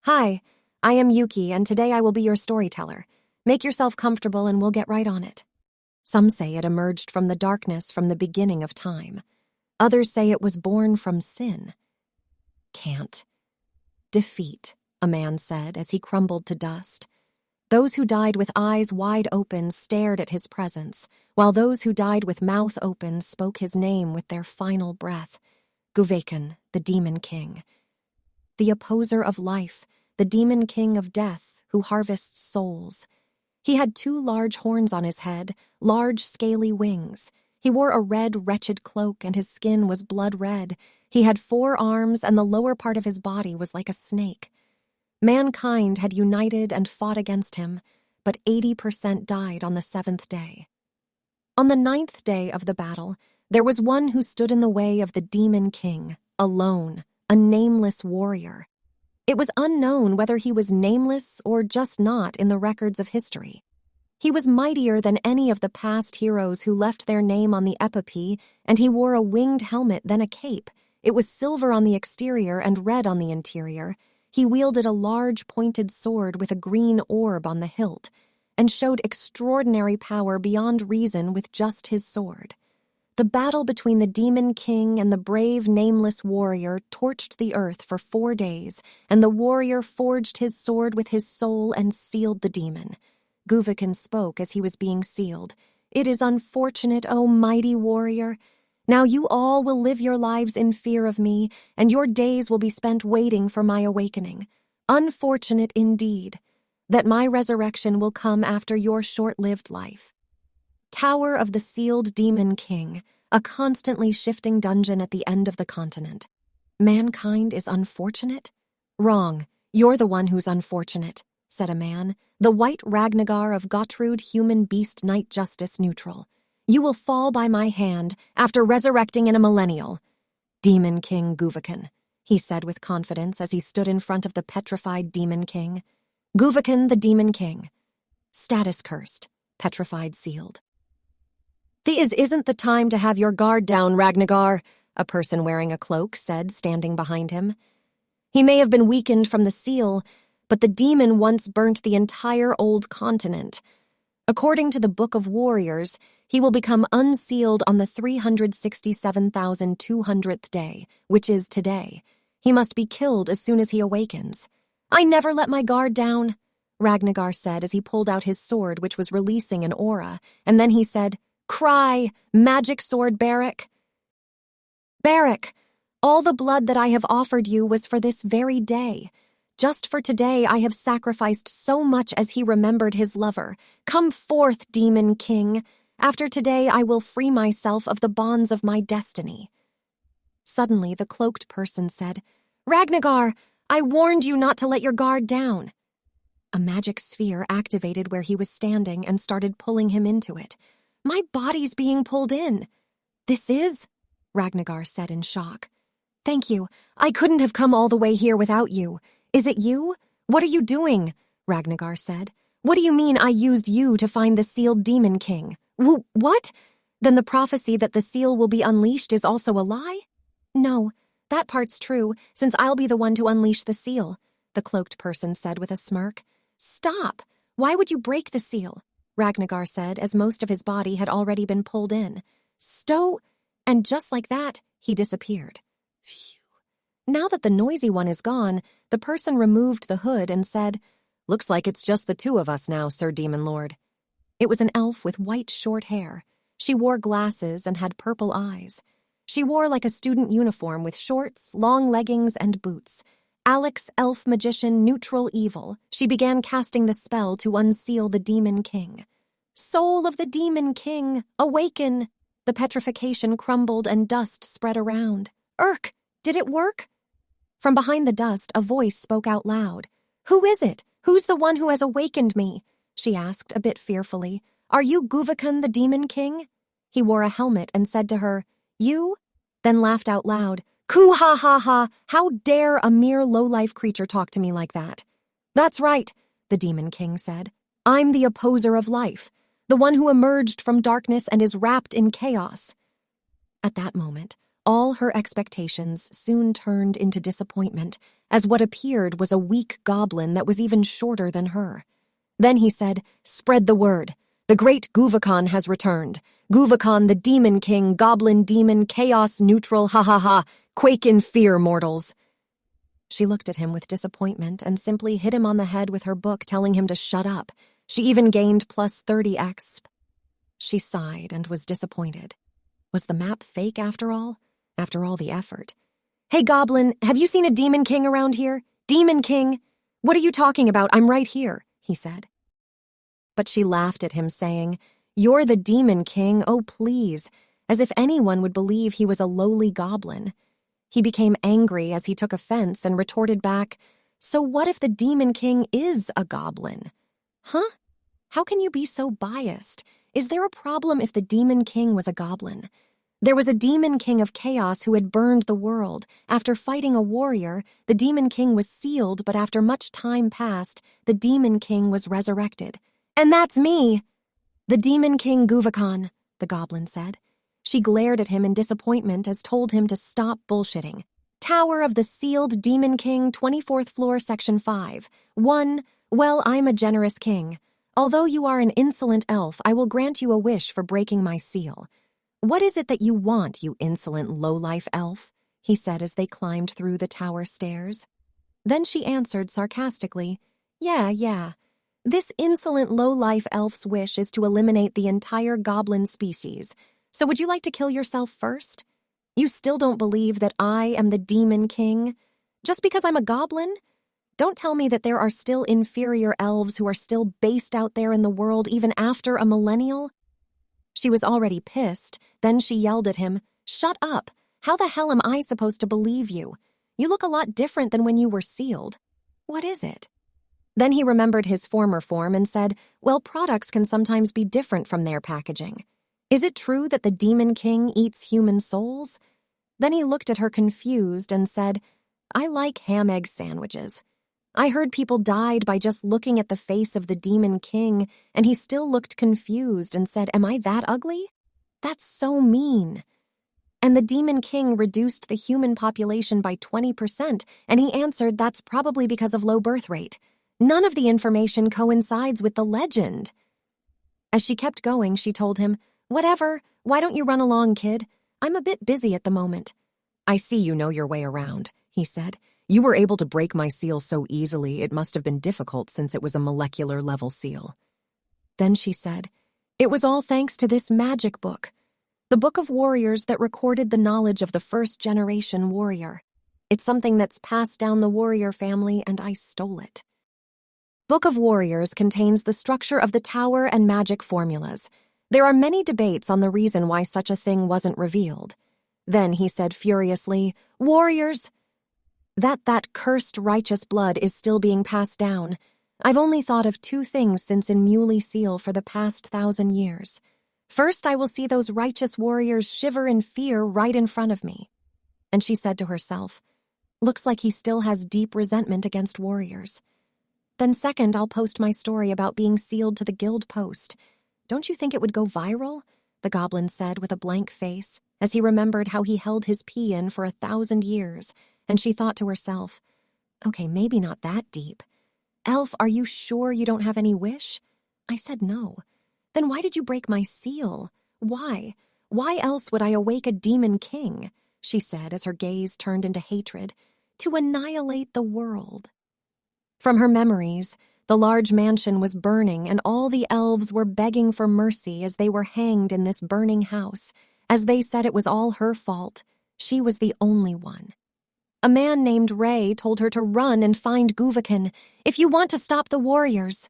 Hi, I am Yuki, and today I will be your storyteller. Make yourself comfortable and we'll get right on it. Some say it emerged from the darkness from the beginning of time. Others say it was born from sin. Can't. Defeat, a man said as he crumbled to dust. Those who died with eyes wide open stared at his presence, while those who died with mouth open spoke his name with their final breath. Goblin, the demon king. The opposer of life, the demon king of death, who harvests souls. He had 2 large horns on his head, large scaly wings. He wore a red, wretched cloak, and his skin was blood red. He had 4 arms, and the lower part of his body was like a snake. Mankind had united and fought against him, but 80% died on the 7th day. On the 9th day of the battle, there was one who stood in the way of the demon king, alone, a nameless warrior. It was unknown whether he was nameless or just not in the records of history. He was mightier than any of the past heroes who left their name on the epopee, and he wore a winged helmet, then a cape. It was silver on the exterior and red on the interior. He wielded a large pointed sword with a green orb on the hilt, and showed extraordinary power beyond reason with just his sword. The battle between the demon king and the brave, nameless warrior torched the earth for 4 days, and the warrior forged his sword with his soul and sealed the demon. Goblin spoke as he was being sealed. "It is unfortunate, O mighty warrior. Now you all will live your lives in fear of me, and your days will be spent waiting for my awakening. Unfortunate indeed, that my resurrection will come after your short-lived life." Tower of the Sealed Demon King, a constantly shifting dungeon at the end of the continent. Mankind is unfortunate? Wrong. You're the one who's unfortunate, said a man, the white Ragnagar of Gottrud, human beast knight justice neutral. You will fall by my hand after resurrecting in a millennial. Demon King Goblin, he said with confidence as he stood in front of the petrified Demon King. Goblin the Demon King. Status cursed, petrified sealed. "This isn't the time to have your guard down, Ragnagar," a person wearing a cloak said, standing behind him. He may have been weakened from the seal, but the demon once burnt the entire old continent. According to the Book of Warriors, he will become unsealed on the 367,200th day, which is today. He must be killed as soon as he awakens. "I never let my guard down," Ragnagar said as he pulled out his sword, which was releasing an aura, and then he said, "Cry, magic sword Barak." "Barak, all the blood that I have offered you was for this very day. Just for today I have sacrificed so much as he remembered his lover. Come forth, Demon King. After today I will free myself of the bonds of my destiny." Suddenly the cloaked person said, "Ragnagar, I warned you not to let your guard down." A magic sphere activated where he was standing and started pulling him into it. "My body's being pulled in." "This is?" Ragnagar said in shock. "Thank you. I couldn't have come all the way here without you. Is it you? What are you doing?" Ragnagar said. "What do you mean I used you to find the sealed Demon King? What? Then the prophecy that the seal will be unleashed is also a lie?" "No, that part's true, since I'll be the one to unleash the seal," the cloaked person said with a smirk. "Stop! Why would you break the seal?" Ragnagar said as most of his body had already been pulled in. And just like that, he disappeared. Phew. Now that the noisy one is gone, the person removed the hood and said, "Looks like it's just the 2 of us now, Sir Demon Lord." It was an elf with white short hair. She wore glasses and had purple eyes. She wore like a student uniform with shorts, long leggings, and boots. Alex, elf magician, neutral evil, she began casting the spell to unseal the Demon King. "Soul of the Demon King, awaken!" The petrification crumbled and dust spread around. "Urk, did it work?" From behind the dust, a voice spoke out loud. "Who is it? Who's the one who has awakened me?" she asked, a bit fearfully. "Are you Goblin the Demon King?" He wore a helmet and said to her, "You?" Then laughed out loud. "Coo-ha-ha-ha! How dare a mere low-life creature talk to me like that?" "That's right," the Demon King said. "I'm the opposer of life, the one who emerged from darkness and is wrapped in chaos." At that moment, all her expectations soon turned into disappointment. as what appeared was a weak goblin that was even shorter than her. Then he said, "Spread the word. The great Guvakon has returned. Guvakon, the demon king, goblin demon, chaos neutral, ha ha ha. Quake in fear, mortals." She looked at him with disappointment and simply hit him on the head with her book, telling him to shut up. She even gained plus 30 exp. She sighed and was disappointed. Was the map fake after all? After all the effort. "Hey, Goblin, have you seen a demon king around here? Demon king? What are you talking about? I'm right here," he said. But she laughed at him, saying, "You're the demon king, oh please," as if anyone would believe he was a lowly goblin. He became angry as he took offense and retorted back, "So what if the demon king is a goblin?" "Huh? How can you be so biased? Is there a problem if the demon king was a goblin? There was a demon king of chaos who had burned the world. After fighting a warrior, the demon king was sealed, but after much time passed, the demon king was resurrected. And that's me!" "The demon king Guvakon," the goblin said. She glared at him in disappointment as told him to stop bullshitting. "Tower of the Sealed Demon King, 24th floor, section 5. 1. Well, I'm a generous king. Although you are an insolent elf, I will grant you a wish for breaking my seal. What is it that you want, you insolent lowlife elf?" he said as they climbed through the tower stairs. Then she answered sarcastically, Yeah. This insolent lowlife elf's wish is to eliminate the entire goblin species. So would you like to kill yourself first? You still don't believe that I am the demon king? Just because I'm a goblin? Don't tell me that there are still inferior elves who are still based out there in the world even after a millennial." She was already pissed. Then she yelled at him, "Shut up! How the hell am I supposed to believe you? You look a lot different than when you were sealed. What is it?" Then he remembered his former form and said, "Well, products can sometimes be different from their packaging. Is it true that the demon king eats human souls?" Then he looked at her confused and said, "I like ham-egg sandwiches. I heard people died by just looking at the face of the demon king, and he still looked confused and said, 'Am I that ugly? That's so mean.' And the demon king reduced the human population by 20%, and he answered that's probably because of low birth rate. None of the information coincides with the legend." As she kept going, she told him, "Whatever, why don't you run along, kid? I'm a bit busy at the moment." "I see you know your way around," he said. "You were able to break my seal so easily, it must have been difficult since it was a molecular-level seal." Then she said, "It was all thanks to this magic book, the Book of Warriors that recorded the knowledge of the first-generation warrior. It's something that's passed down the warrior family, and I stole it." Book of Warriors contains the structure of the tower and magic formulas. There are many debates on the reason why such a thing wasn't revealed. Then he said furiously, "Warriors! That cursed righteous blood is still being passed down. I've only thought of two things since in Muley Seal for the past 1,000 years. First, I will see those righteous warriors shiver in fear right in front of me." And she said to herself, "Looks like he still has deep resentment against warriors. Then second, I'll post my story about being sealed to the guild post. Don't you think it would go viral?" the goblin said with a blank face, as he remembered how he held his pee in for 1,000 years, and she thought to herself, "Okay, maybe not that deep. Elf, are you sure you don't have any wish?" I said no. "Then why did you break my seal? Why? Why else would I awake a demon king?" she said as her gaze turned into hatred. "To annihilate the world." From her memories, the large mansion was burning and all the elves were begging for mercy as they were hanged in this burning house, as they said it was all her fault. She was the only one. A man named Ray told her to run and find Guvakon if you want to stop the warriors.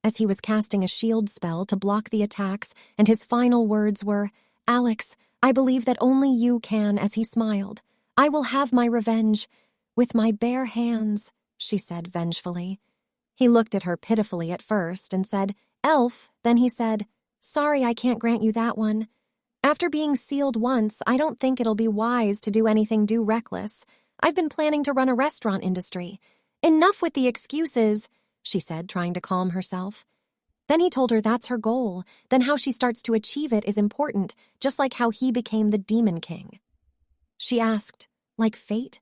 As he was casting a shield spell to block the attacks, and his final words were, "Alex, I believe that only you can," as he smiled. "I will have my revenge with my bare hands," she said vengefully. He looked at her pitifully at first and said, "Elf," then he said, "Sorry, I can't grant you that one. After being sealed once, I don't think it'll be wise to do anything reckless. I've been planning to run a restaurant industry. Enough with the excuses," she said, trying to calm herself. Then he told her that's her goal, then how she starts to achieve it is important, just like how he became the Demon King. She asked, "Like fate?"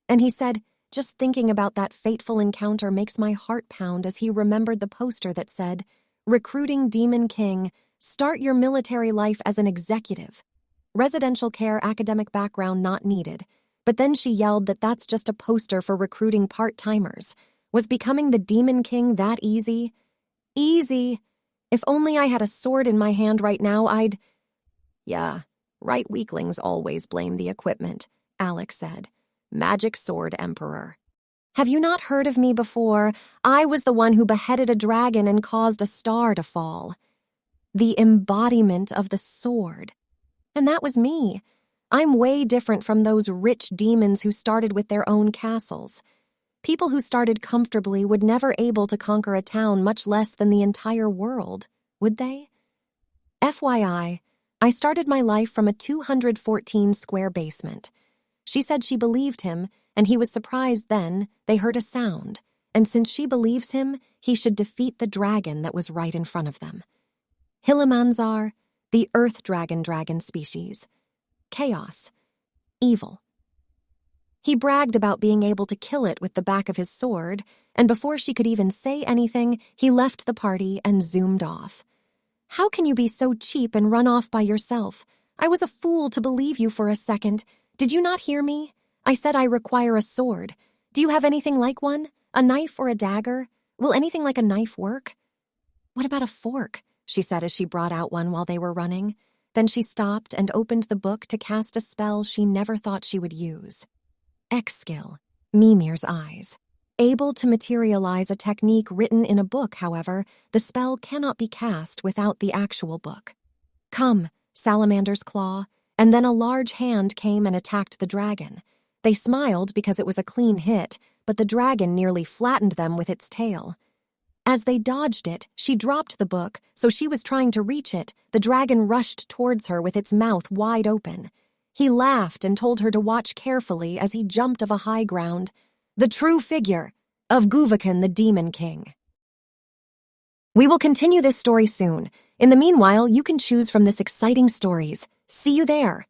And he said, Just thinking about that fateful encounter makes my heart pound as he remembered the poster that said, "Recruiting Demon King, start your military life as an executive. Residential care academic background not needed." But then she yelled that that's just a poster for recruiting part-timers. Was becoming the Demon King that easy? Easy. If only I had a sword in my hand right now, I'd... Yeah, right weaklings always blame the equipment, Alex said. Magic Sword Emperor. Have you not heard of me before? I was the one who beheaded a dragon and caused a star to fall. The embodiment of the sword. And that was me. I'm way different from those rich demons who started with their own castles. People who started comfortably would never able to conquer a town, much less than the entire world, would they? FYI, I started my life from a 214-square basement. She said she believed him, and he was surprised then they heard a sound, and since she believes him, he should defeat the dragon that was right in front of them. Hilimanzar, the earth dragon species. Chaos. Evil. He bragged about being able to kill it with the back of his sword, and before she could even say anything, he left the party and zoomed off. How can you be so cheap and run off by yourself? I was a fool to believe you for a second. Did you not hear me? I said I require a sword. Do you have anything like one? A knife or a dagger? Will anything like a knife work? What about a fork? She said as she brought out one while they were running. Then she stopped and opened the book to cast a spell she never thought she would use. X-skill, Mimir's eyes. Able to materialize a technique written in a book, however, the spell cannot be cast without the actual book. Come, Salamander's claw, and then a large hand came and attacked the dragon. They smiled because it was a clean hit, but the dragon nearly flattened them with its tail. As they dodged it, she dropped the book, so she was trying to reach it. The dragon rushed towards her with its mouth wide open. He laughed and told her to watch carefully as he jumped of a high ground. The true figure of Guvakan the Demon King. We will continue this story soon. In the meanwhile, you can choose from this exciting stories. See you there.